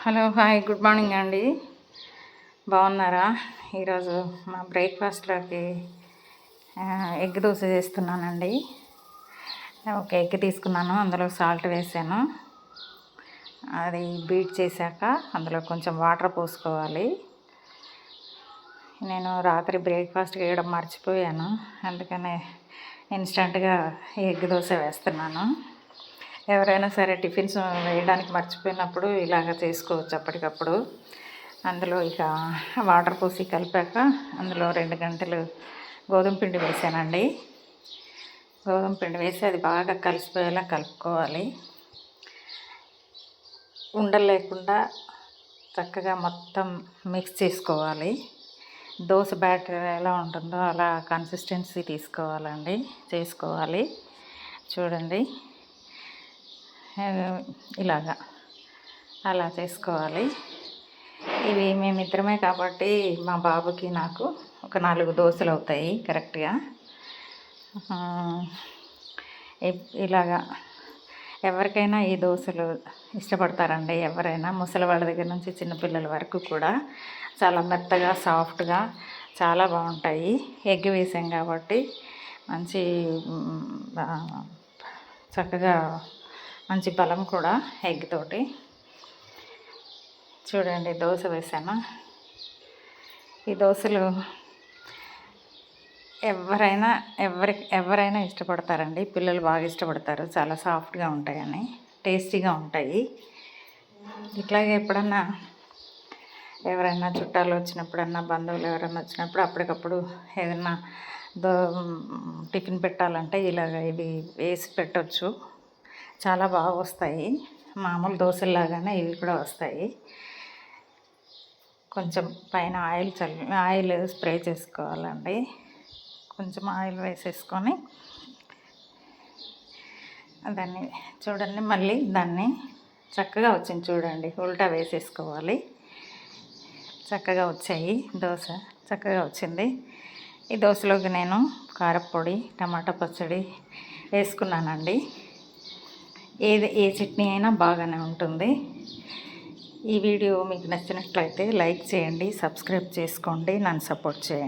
Hello hi good morning అండి. బాగున్నారా? ఈరోజు మా బ్రేక్ఫాస్ట్లోకి ఎగ్ దోశ చేస్తున్నానండి. ఒక ఎగ్ తీసుకున్నాను, అందులో సాల్ట్ వేసాను. అది బీట్ చేశాక అందులో కొంచెం వాటర్ పోసుకోవాలి. నేను రాత్రి బ్రేక్ఫాస్ట్ వేయడం మర్చిపోయాను, అందుకనే ఇన్స్టెంట్గా ఎగ్ దోశ వేస్తున్నాను. ఎవరైనా సరే టిఫిన్స్ వేయడానికి మర్చిపోయినప్పుడు ఇలాగ చేసుకోవచ్చు అప్పటికప్పుడు. అందులో ఇక వాటర్ పోసి కలిపాక అందులో 2 గంటలు గోధుమ పిండి వేసానండి. గోధుమ పిండి వేసి అది బాగా కలిసిపోయేలా కలుపుకోవాలి. ఉండలు లేకుండా చక్కగా మొత్తం మిక్స్ చేసుకోవాలి. దోశ బ్యాటర్ ఎలా ఉంటుందో అలా కన్సిస్టెన్సీ చేసుకోవాలి. చూడండి, ఇలాగా అలా చేసుకోవాలి. ఇవి మేమిద్దరమే కాబట్టి మా బాబుకి నాకు ఒక 4 దోశలు అవుతాయి కరెక్ట్గా. ఇలాగా ఎవరికైనా ఈ దోశలు ఇష్టపడతారండి. ఎవరైనా ముసలి వాళ్ళ దగ్గర నుంచి చిన్నపిల్లల వరకు కూడా చాలా మెత్తగా సాఫ్ట్గా చాలా బాగుంటాయి. ఎగ్ వేసాం కాబట్టి మంచి చక్కగా మంచి బలం కూడా ఎగ్ తోటి. చూడండి, దోశ వేసాను. ఈ దోశలు ఎవరైనా ఇష్టపడతారండి. పిల్లలు బాగా ఇష్టపడతారు, చాలా సాఫ్ట్గా ఉంటాయని, టేస్టీగా ఉంటాయి. ఇట్లాగే ఎప్పుడన్నా ఎవరైనా చుట్టాలు వచ్చినప్పుడన్నా, బంధువులు ఎవరైనా వచ్చినప్పుడు అప్పటికప్పుడు ఏదన్నా టిఫిన్ పెట్టాలంటే ఇలాగ ఇవి వేసి పెట్టవచ్చు. చాలా బాగా వస్తాయి. మామూలు దోశల్లాగానే ఇవి కూడా వస్తాయి. కొంచెం పైన ఆయిల్ స్ప్రే చేసుకోవాలండి. కొంచెం ఆయిల్ వేసేసుకొని దాన్ని చూడండి, మళ్ళీ దాన్ని చక్కగా వచ్చింది చూడండి, ఉల్టా వేసేసుకోవాలి. చక్కగా వచ్చాయి, దోశ చక్కగా వచ్చింది. ఈ దోశలోకి నేను కారపొడి, టమాటా పచ్చడి వేసుకున్నానండి. ఏ చట్నీ అయినా బాగానే ఉంటుంది. ఈ వీడియో మీకు నచ్చినట్లయితే లైక్ చేయండి, సబ్స్క్రైబ్ చేసుకోండి, నన్ను సపోర్ట్ చేయండి.